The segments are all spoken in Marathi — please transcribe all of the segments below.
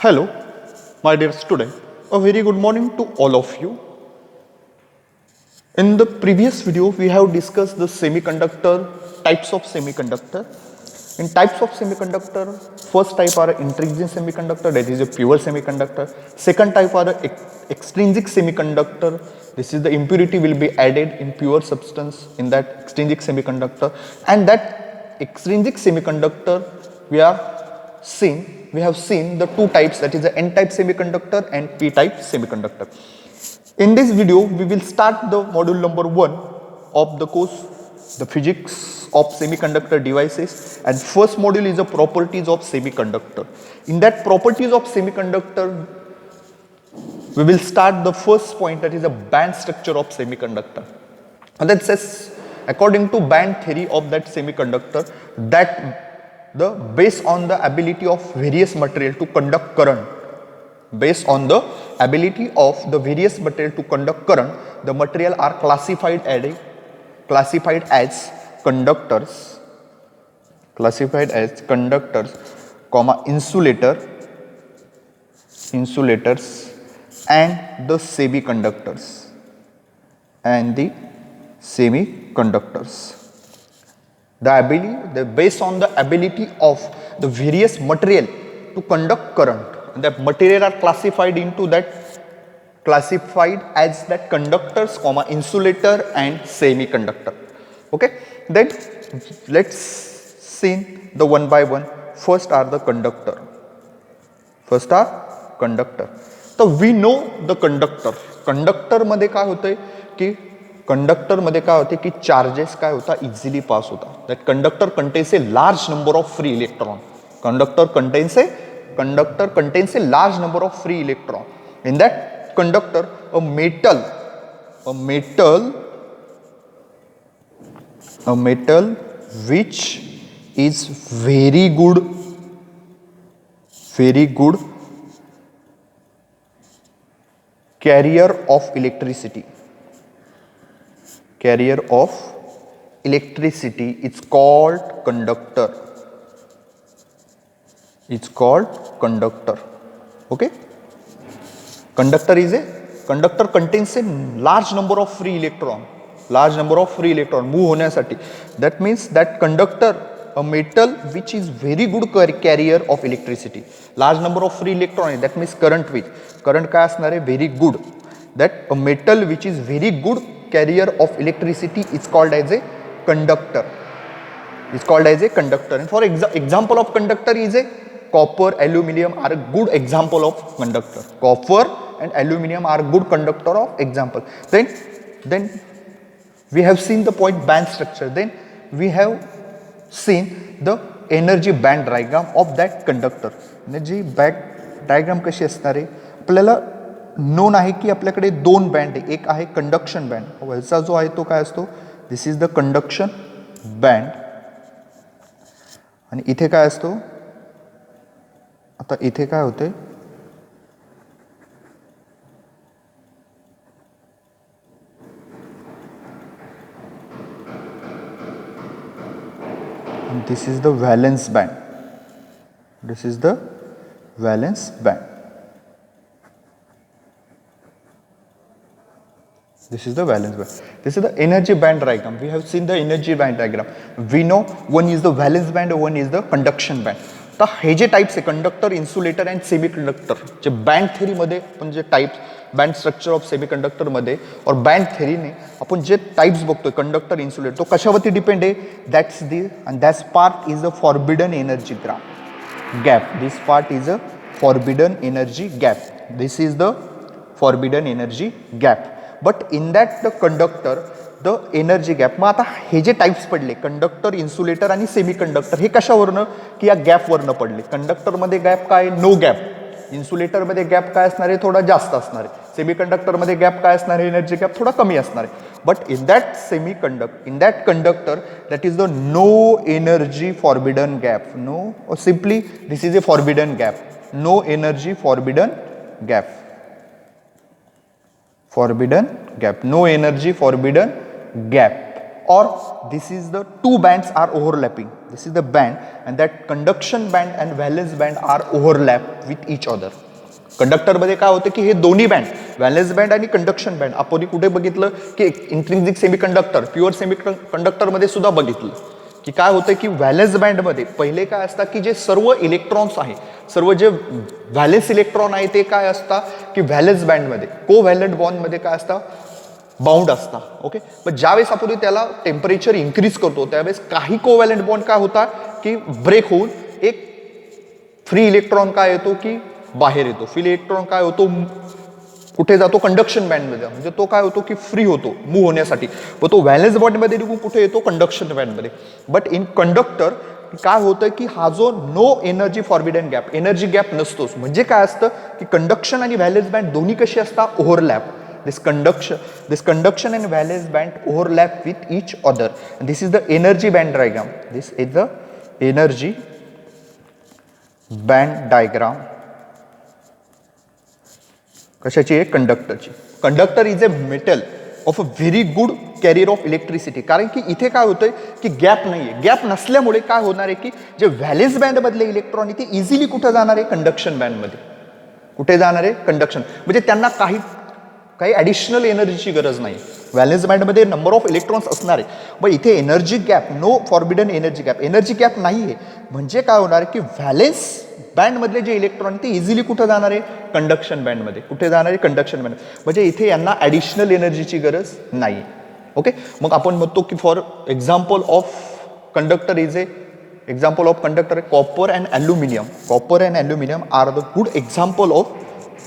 Hello, my dear student. A very good morning to all of you. In the previous video, we have discussed the types of semiconductor. In types of semiconductor, first type are intrinsic semiconductor, that is a pure semiconductor. Second type are extrinsic semiconductor. This is the impurity will be added in pure substance in that extrinsic semiconductor, and that extrinsic semiconductor we have seen the two types, that is the n-type semiconductor and p-type semiconductor. In this video, we will start the module number 1 of the course, the physics of semiconductor devices, and first module is the properties of semiconductor. In that properties of semiconductor, we will start the first point, that is the band structure of semiconductor. And that says, according to band theory of that semiconductor, that based on the ability of various material to conduct current, based on the ability of the various material to conduct current, the material are classified as conductors, insulators, and the semiconductors. Based on the ability of the various material to conduct current, and that material are classified as that conductors, insulator and semiconductor. Okay, then let's see the one by one. First are conductor. So we know the conductor. Conductor मध्ये काय होतंय की चार्जेस काय होता इझिली पास होता. That conductor contains a large number of free electron. Conductor contains a large number of free electron. In that conductor a metal which is very good carrier of electricity it's called conductor. Okay, conductor contains a large number of free electron move होण्यासाठी. That means that conductor, a metal which is very good carrier of electricity, large number of free electron, that means current काय असणार आहे, very good. That a metal which is very good carrier of electricity is called as a conductor. And for example of conductor is a copper, aluminum are a good example of conductor. Copper and aluminum are good conductor of example. Then we have seen the point band structure. Then we have seen the energy band diagram of that conductor. Energy band diagram कशी असणार आहे, आपल्याला नोन आहे की आपल्याकडे दोन बँड आहे. एक आहे कंडक्शन बँड, वरचा जो आहे तो काय असतो, दिस इज द कंडक्शन बँड. आणि इथे काय असतो, आता इथे काय होते, this is the valence band. This is the energy band diagram. We have seen the energy band diagram. We know one is the valence band, one is the conduction band. तर हे जे टाइप्स आहे कंडक्टर, इन्सुलेटर अँड सेमीकंडक्टर, जे बँड थेरी मध्ये आपण जे types, band structure of semiconductor मध्ये और बँड थेरीने आपण जे टाइप्स बघतोय कंडक्टर, इन्सुलेटर, तो कशावरती डिपेंड आहे, that's part is the forbidden energy gap. This part is a forbidden energy gap. This is the forbidden energy gap. But in that the conductor the energy gap. मग आता हे जे टाइप्स पडले कंडक्टर, इन्सुलेटर आणि सेमीकंडक्टर, हे कशावरनं की या गॅपवरनं पडले. कंडक्टरमध्ये गॅप काय, नो गॅप. इन्सुलेटरमध्ये गॅप काय असणार आहे, थोडा जास्त असणार आहे. सेमीकंडक्टरमध्ये गॅप काय असणार आहे, एनर्जी गॅप थोडा कमी असणार आहे. But in that conductor that is the no energy forbidden gap. No, simply this is a forbidden gap. No energy forbidden gap. No energy forbidden gap or this is the two bands are overlapping. This is the band and that conduction band and valence band are overlap with each other. Conductor मध्ये काय होतं की हे दोन्ही बँड व्हॅलेन्स बँड आणि कंडक्शन बँड आपण कुठे बघितलं की इंट्रिन्सिक सेमीकंडक्टर प्युअर सेमीकंडक्टर मध्ये सुद्धा बघितलं की काय होतं की व्हॅलेन्स बँड मध्ये पहिले काय असतं की जे सर्व इलेक्ट्रॉन्स आहे सर्व जे व्हॅलेन्स इलेक्ट्रॉन आहे ते काय असतात की व्हॅलेन्स बँड मध्ये कोव्हॅलंट बॉन्ड मध्ये काय असतं बाउंड असता. ओके, पण ज्यावेळेस आपण त्याला टेम्परेचर इन्क्रीज करतो त्यावेळेस काही कोव्हॅलंट बॉन्ड काय होतात की ब्रेक होऊन एक फ्री इलेक्ट्रॉन काय येतो की बाहेर येतो. फ्री इलेक्ट्रॉन काय होतो कुठे जातो कंडक्शन बँडमध्ये म्हणजे तो काय होतो की फ्री होतो मूव्ह होण्यासाठी व तो व्हॅलेन्स बँडमध्ये निघून कुठे येतो कंडक्शन बँडमध्ये. बट इन कंडक्टर काय होतं की हा जो no energy forbidden gap energy gap नसतोच. म्हणजे काय असतं की कंडक्शन आणि व्हॅलेन्स बँड दोन्ही कशी असतात overlap. this conduction and valence band overlap with each other and this is the energy band diagram. This is the energy band diagram कशाची आहे कंडक्टरची. Conductor is a metal of a very good carrier of electricity. कारण की इथे काय होतंय की गॅप नाहीये. गॅप नसल्यामुळे काय होणार आहे की जे व्हॅलेन्स बँड मधले इलेक्ट्रॉन आहे ते इझिली कुठे जाणार आहे कंडक्शन बँड मध्ये. कुठे जाणार आहे कंडक्शन म्हणजे त्यांना काही ॲडिशनल एनर्जीची गरज नाही. व्हॅलेन्स बँडमध्ये नंबर ऑफ इलेक्ट्रॉन्स असणार आहे पण इथे energy gap no forbidden energy gap नाही आहे. म्हणजे काय होणार की व्हॅलेन्स बँडमधले जे इलेक्ट्रॉन ते इझिली कुठं जाणार आहे कंडक्शन बँडमध्ये. कुठे जाणार आहे कंडक्शन बँड म्हणजे इथे यांना ॲडिशनल एनर्जीची गरज नाही. ओके, मग आपण म्हणतो की for example of conductor is a example of conductor copper and aluminium. Copper and aluminium are the good example of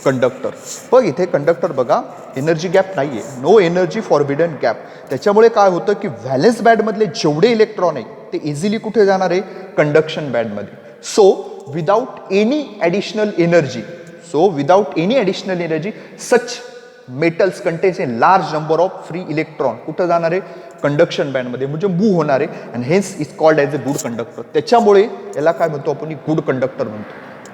conductor. बघ इथे कंडक्टर बघा एनर्जी गॅप नाहीये नो एनर्जी फॉरबिडन गॅप. त्याच्यामुळे काय होतं की व्हॅलेन्स बँडमधले जेवढे इलेक्ट्रॉन आहे ते इझिली कुठे जाणार आहे कंडक्शन बँडमध्ये. So without any additional energy such metals contains a large number of free electron कुठं जाणार आहे कंडक्शन बँडमध्ये म्हणजे मूव्ह होणार आहे and hence is called as a good conductor. त्याच्यामुळे याला काय म्हणतो आपण गुड कंडक्टर म्हणतो.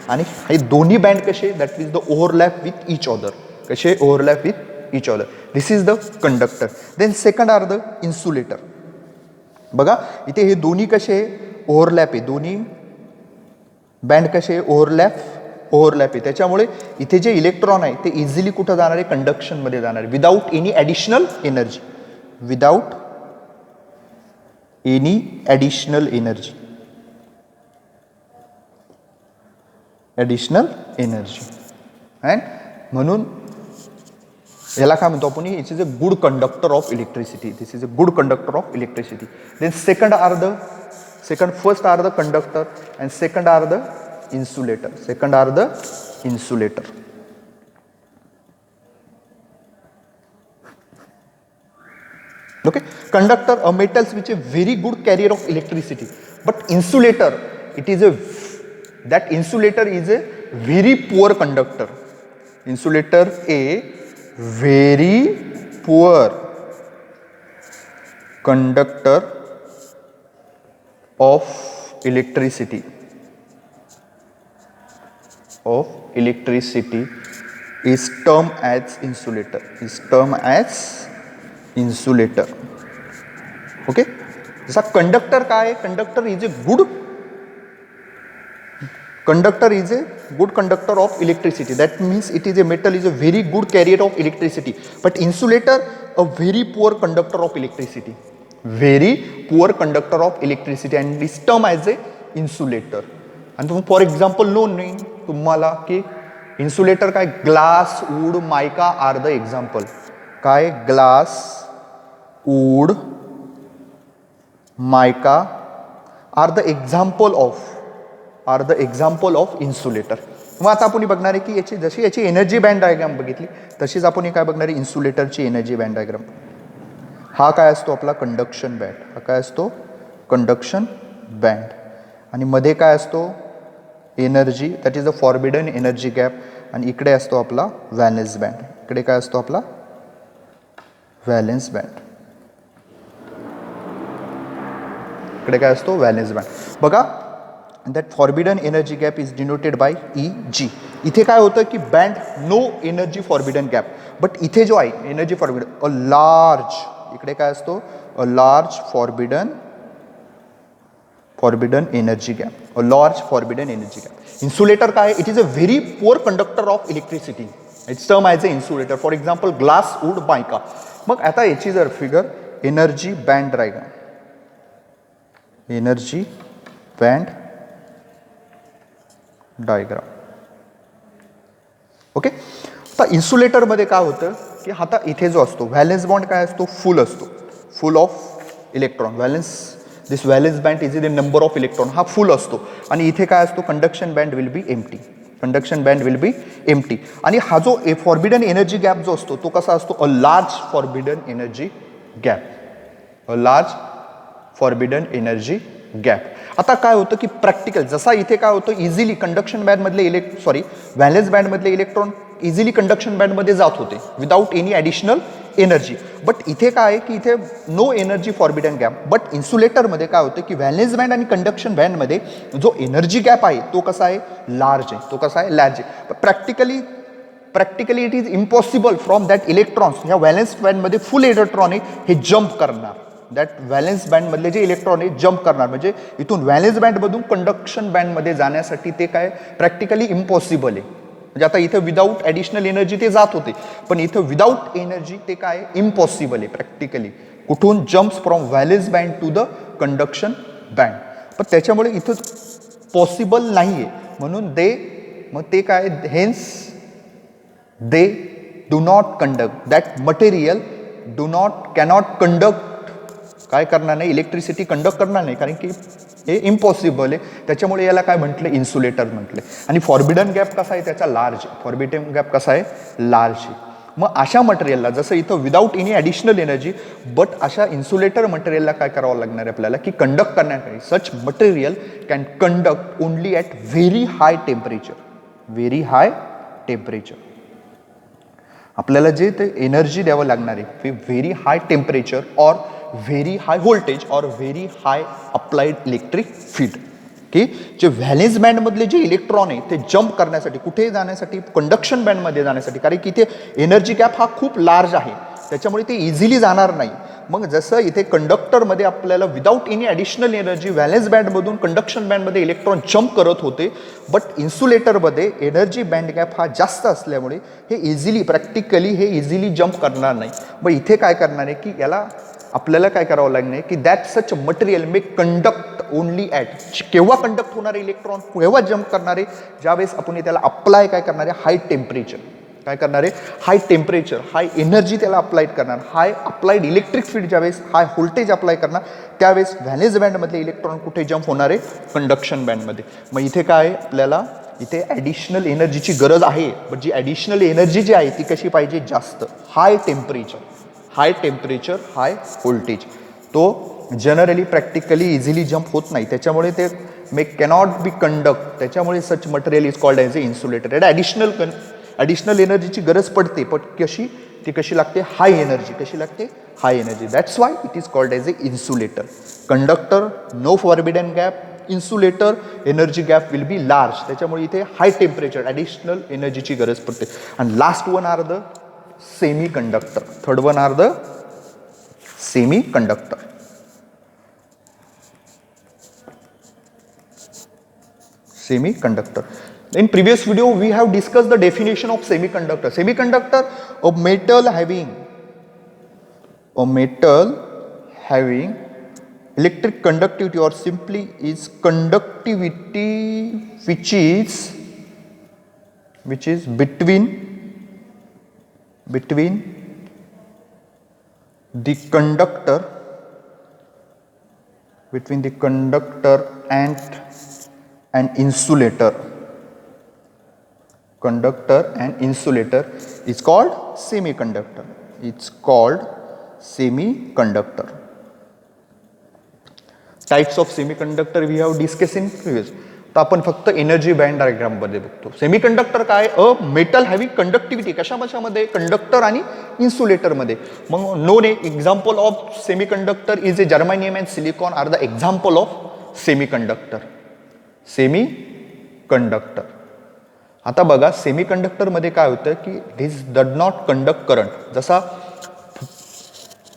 आणि हे दोन्ही बँड कसे that is the overlap with each other. कसे overlap with each other. This is the conductor. Then second are the insulator. बघा इथे हे दोन्ही कसे ओव्हरलॅप आहे दोन्ही बँड कसे ओव्हरलॅप आहे. त्याच्यामुळे इथे जे इलेक्ट्रॉन आहे ते इझिली कुठं जाणार आहे कंडक्शनमध्ये जाणार आहे without any additional energy. And म्हणून याला काय म्हणतो आपण it is a good conductor of electricity. This is a good conductor of electricity. Then first are the conductor and second are the insulator. Okay, conductor are metals which a very good carrier of electricity, but insulator is a very poor conductor. Insulator a very poor conductor of electricity is termed as insulator. Okay, जसा कंडक्टर काय आहे conductor is a good conductor of electricity. That means it is a metal is a very good carrier of electricity. But insulator a very poor conductor of electricity. And is term as a insulator. आणि तुम्ही फॉर एक्झाम्पल नोन नाही तुम्हाला की इन्सुलेटर काय glass wood mica are the example. काय glass wood mica are the example of insulator. मग आता आपण बघणार आहे की जशी याची एनर्जी बँड डायग्राम बघितली तशीच आपण काय बघणार आहे इन्सुलेटरची एनर्जी बँड डायग्राम. हा काय असतो आपला कंडक्शन बँड. आणि मध्ये काय असतो energy that is the forbidden energy gap. आणि इकडे असतो आपला व्हॅलेन्स बँड. इकडे काय असतो आपला व्हॅलेन्स बँड. बघा that forbidden energy gap is denoted by EG. इथे काय होतं की band no energy forbidden gap. But इथे जो आहे एनर्जी फॉरबिडन अ लार्ज इकडे काय असतो a large forbidden energy gap. A large forbidden energy gap. Insulator काय? It is a very poor conductor of electricity. It's term as a insulator. For example glass, wood, mica. मग आता याची जर figure energy band diagram, energy band diagram. Okay. आता इन्सुलेटरमध्ये काय होतं की आता इथे जो असतो व्हॅलेन्स बॉन्ड काय असतो? फुल असतो, फुल of electron. This valence band is the number of electron, हा फुल असतो. आणि इथे काय असतो? Conduction band will be empty. Conduction band will be empty. आणि हा जो फॉरबिडन एनर्जी गॅप जो असतो तो कसा असतो? A large forbidden energy gap. A large forbidden energy gap. आता काय होतं की प्रॅक्टिकल जसा इथे काय होतं, इझिली कंडक्शन बँडमधले व्हॅलेन्स बँडमधले इलेक्ट्रॉन इझिली कंडक्शन बँडमध्ये जात होते without any additional energy. But इथे काय आहे की इथे no energy forbidden gap. But इन्सुलेटरमध्ये काय होतं की व्हॅलेन्स बँड आणि कंडक्शन बँडमध्ये जो एनर्जी गॅप आहे तो कसा आहे? लार्ज आहे. तो कसा आहे? लार्ज आहे. Practically it is impossible from that electrons, ह्या व्हॅलेन्स बँडमध्ये फुल इलेक्ट्रॉन आहे हे जम्प करणार. दॅट व्हॅलेन्स बँडमधले जे इलेक्ट्रॉन आहे जम्प करणार. म्हणजे इथून व्हॅलेन्स बँडमधून कंडक्शन बँडमध्ये जाण्यासाठी ते काय प्रॅक्टिकली इम्पॉसिबल आहे. म्हणजे आता इथं विदाऊट ॲडिशनल एनर्जी ते जात होते, पण इथं विदाऊट एनर्जी ते काय इम्पॉसिबल आहे प्रॅक्टिकली. कुठून? Jumps from valence band to the conduction band. पण त्याच्यामुळे इथं पॉसिबल नाही आहे. म्हणून मग ते काय? Hence they do not conduct. That material cannot conduct. काय करणार नाही? इलेक्ट्रिसिटी कंडक्ट करणार नाही, कारण की हे इम्पॉसिबल आहे. त्याच्यामुळे याला काय म्हटलं? इन्सुलेटर म्हटले. आणि फॉरबिडन गॅप कसा आहे? त्याचा लार्ज. फॉरबिडन गॅप कसा आहे? लार्ज आहे. मग अशा मटेरियलला जसं इथं without any additional energy, but अशा इन्सुलेटर मटेरियलला काय करावं लागणार आहे आपल्याला की कंडक्ट करण्यासाठी? Such material can conduct only at very high temperature. Very high temperature. आपल्याला जे ते एनर्जी द्यावं लागणार आहे very high temperature or very high voltage or very high applied electric field. की जे व्हॅलेन्स बँडमधले जे इलेक्ट्रॉन आहे ते जम्प करण्यासाठी, कुठे जाण्यासाठी? कंडक्शन बँडमध्ये जाण्यासाठी. कारण की इथे एनर्जी गॅप हा खूप लार्ज आहे, त्याच्यामुळे ते इझिली जाणार नाही. मग जसं इथे कंडक्टरमध्ये आपल्याला without any additional energy valence बँडमधून कंडक्शन बँडमध्ये इलेक्ट्रॉन जम्प करत होते, बट इन्सुलेटरमध्ये एनर्जी बँड गॅप हा जास्त असल्यामुळे हे प्रॅक्टिकली इझिली जम्प करणार नाही. मग इथे काय करणार आहे की याला आपल्याला काय करावं लागणार की that such material may conduct only at. केव्हा कंडक्ट होणारे इलेक्ट्रॉन, केव्हा जम्प करणारे? ज्यावेळेस आपण त्याला अप्लाय काय करणार आहे? High temperature. काय करणार आहे? हाय टेम्परेचर, हाय एनर्जी त्याला अप्लाइड करणार. हाय अप्लाइड इलेक्ट्रिक फील्ड ज्यावेळेस, हाय व्होल्टेज अप्लाय करणार, त्यावेळेस व्हॅलेन्स बँडमधले इलेक्ट्रॉन कुठे जम्प होणार आहे? कंडक्शन बँडमध्ये. मग इथे काय आहे? आपल्याला इथे ॲडिशनल एनर्जीची गरज आहे, पण जी ॲडिशनल एनर्जी जी आहे ती कशी पाहिजे? जास्त. High temperature, high voltage. तो जनरली प्रॅक्टिकली इझिली जम्प होत नाही, त्याच्यामुळे ते कॅनॉट बी कंडक्ट. त्याच्यामुळे such material is called as a insulator. Additional एनर्जीची गरज पडते, पण ती कशी लागते? High energy. कशी लागते? High energy. That's why it is called as a insulator. Conductor, no forbidden gap. Insulator, energy gap will be large. त्याच्यामुळे इथे हाय टेम्परेचर, ॲडिशनल एनर्जीची गरज पडते. आणि last one are the semi conductor. Third one are the semi conductor. Semiconductor. In previous video, we have discussed the definition of semiconductor. Semiconductor, a metal having electric conductivity, or simply is conductivity which is between the conductor and an insulator. Conductor and insulator is called semiconductor. It's called semiconductor. Types of semiconductor we have discussed in previous. तर आपण फक्त एनर्जी बँड डायग्राम मध्ये बघतो. सेमीकंडक्टर काय? A metal having conductivity. कशामध्ये? कंडक्टर आणि इन्सुलेटर मध्ये. मग known example of semiconductor is a germanium and silicon are the example of semiconductor. Semiconductor. आता बघा सेमीकंडक्टरमध्ये काय होतं की this does not conduct current. जसा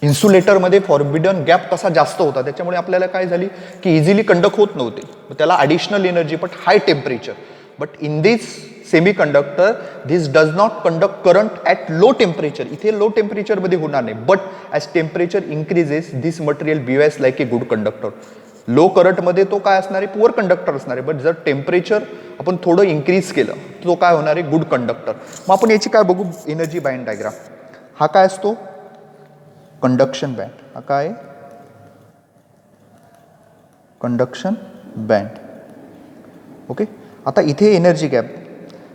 इन्सुलेटरमध्ये फॉरबिडन गॅप कसा जास्त होता त्याच्यामुळे आपल्याला काय झाली की इझिली कंडक्ट होत नव्हते, त्याला additional energy but high temperature. But in this semiconductor this does not conduct current at low temperature. इथे लो टेम्परेचरमध्ये होणार नाही, but as temperature increases this material behaves like a good conductor. Low करंटमध्ये तो काय असणार आहे, पुअर कंडक्टर असणार आहे, बट जर टेम्परेचर आपण थोडं इन्क्रीज केलं तर तो काय होणार आहे, गुड कंडक्टर. मग आपण याची काय बघू, एनर्जी बँड डायग्राम. हा काय असतो, कंडक्शन बँड. हा काय, कंडक्शन बँड. ओके. आता इथे एनर्जी गॅप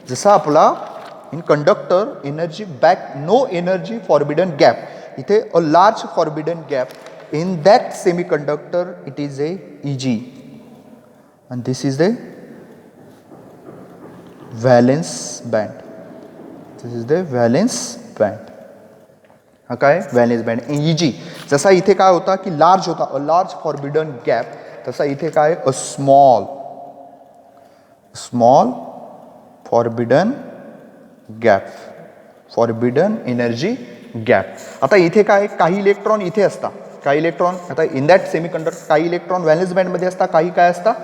जसा आपला in conductor energy back, no energy forbidden gap. इथे a large forbidden gap in that semiconductor, it is a Eg and this is the valence band. This is the valence band. हा काय, valence band. Eg जसा इथे काय होता की लार्ज होता, अ लार्ज फॉरबिडन गॅप, तसा इथे काय, अ small forbidden gap, forbidden energy gap. आता इथे काय, काही इलेक्ट्रॉन इथे असतात, काही इलेक्ट्रॉन आता इन दॅट सेमीकंडक्टर, काही इलेक्ट्रॉन व्हॅलेन्स बँडमध्ये असतात, काही काय असतात,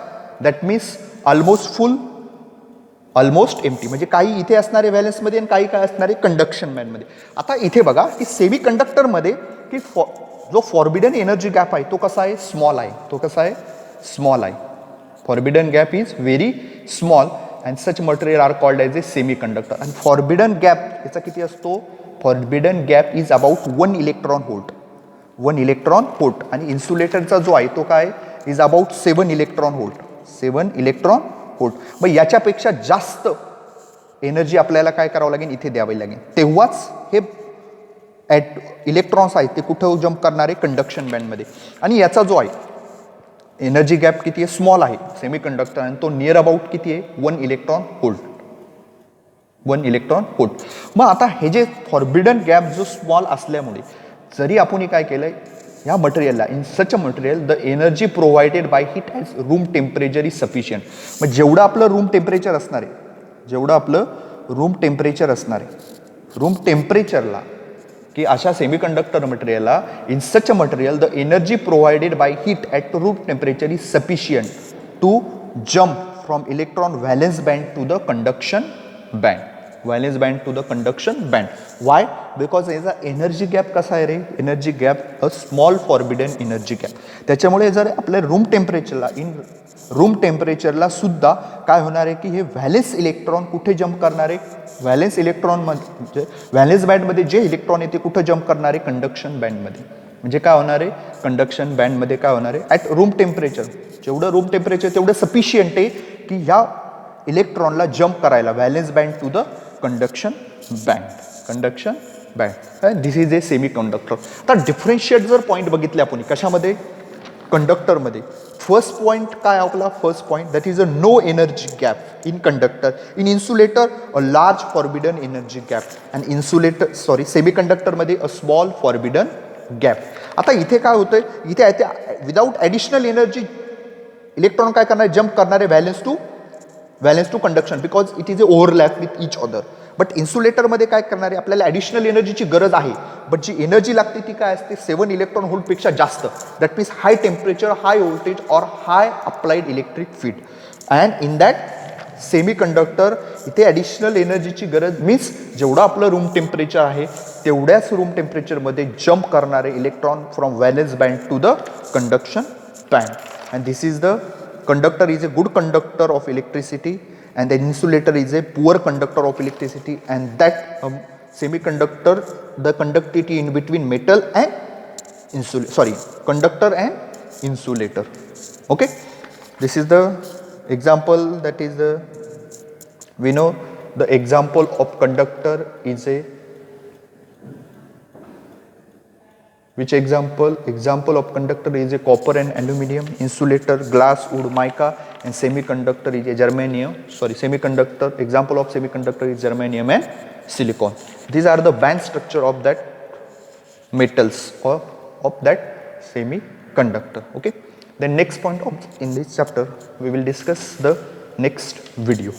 that means almost full, almost empty. म्हणजे काही इथे असणारे व्हॅलेन्समध्ये आणि काही काय असणारे कंडक्शन बँडमध्ये. आता इथे बघा की सेमीकंडक्टरमध्ये की जो फॉरबिडन एनर्जी गॅप आहे तो कसा आहे, स्मॉल आहे. तो कसा आहे, स्मॉल आहे. Forbidden gap is very small and such material are called as a semiconductor. आणि फॉरबिडन गॅप याचा किती असतो, forbidden gap is about 1 electron volt, 1 electron volt. आणि इन्सुलेटरचा जो आहे तो काय, is about 7 electron volt, 7 electron volt. मग याच्यापेक्षा जास्त एनर्जी आपल्याला काय करावं लागेल, इथे द्यावी लागेल, तेव्हाच हे इलेक्ट्रॉन्स आहेत ते कुठं जम्प करणारे, कंडक्शन बँडमध्ये. आणि याचा जो आहे एनर्जी गॅप किती आहे, स्मॉल आहे सेमीकंडक्टर, आणि तो नियर अबाउट किती आहे, 1 इलेक्ट्रॉन व्होल्ट, 1 इलेक्ट्रॉन व्होल्ट. मग आता हे जे फॉरबिडन गॅप जो स्मॉल असल्यामुळे जरी आपण काय केलंय, ह्या मटेरियलला, in such a material the energy provided by heat as room temperature is sufficient. मग जेवढं आपलं रूम टेम्परेचर असणार आहे, जेवढं आपलं रूम टेम्परेचर असणार आहे, रूम टेम्परेचरला की अशा सेमीकंडक्टर मटेरियलला, in such a material the energy provided by heat at room temperature is sufficient to jump from electron valence band to the conduction band, valence band to the conduction band. Why, because याचा एनर्जी गॅप कसा आहे रे, energy gap a small forbidden energy gap. त्याच्यामुळे जर आपल्या रूम टेम्परेचरला, इन रूम टेम्परेचरला सुद्धा काय होणार आहे की हे व्हॅलेन्स इलेक्ट्रॉन कुठे जम्प करणार आहे, व्हॅलेन्स इलेक्ट्रॉनमध्ये, व्हॅलेन्स बँडमध्ये जे इलेक्ट्रॉन आहे ते कुठं जम्प करणार आहे, कंडक्शन बँडमध्ये. म्हणजे काय होणार आहे, कंडक्शन बँडमध्ये काय होणार आहे, ॲट रूम टेम्परेचर, जेवढं रूम टेम्परेचर तेवढं सफिशियंट आहे की ह्या इलेक्ट्रॉनला जम्प करायला, valence band to the conduction band, conduction band. This is a semi conductor. आता डिफरन्शिएट जर पॉईंट बघितले आपण कशामध्ये, कंडक्टरमध्ये, फर्स्ट पॉईंट काय आपला, first point that is a no energy gap in conductor. In insulator a large forbidden energy gap, and insulator sorry सेमीकंडक्टरमध्ये अ स्मॉल फॉरबिडन गॅप. आता इथे काय होतंय, इथे विदाउट ॲडिशनल एनर्जी इलेक्ट्रॉन काय करणार, जम्प करणारे valence to conduction, because it is a overlap with each other. But इन्सुलेटरमध्ये काय करणार आहे, आपल्याला ॲडिशनल एनर्जीची गरज आहे, बट जी एनर्जी लागते ती काय असते, 7 इलेक्ट्रॉन व्होल्टपेक्षा जास्त. That means high temperature, high voltage or high applied electric field. And in that semi conductor इथे ॲडिशनल एनर्जीची गरज मीन्स जेवढं आपलं रूम टेम्परेचर आहे तेवढ्याच रूम टेम्परेचरमध्ये जम्प करणारे electron from valence band to the conduction band. And this is the conductor is a good conductor of electricity and the insulator is a poor conductor of electricity, and that semiconductor, the conductivity in between metal and conductor and insulator. Okay, this is the example, that is the, we know the example of conductor is a, which example of conductor is a copper and aluminum, insulator glass, wood, mica, and semiconductor is a germanium, semiconductor, example of semiconductor is germanium and silicon. These are the band structure of that metals or of that semiconductor. Okay, the next point of in this chapter we will discuss the next video.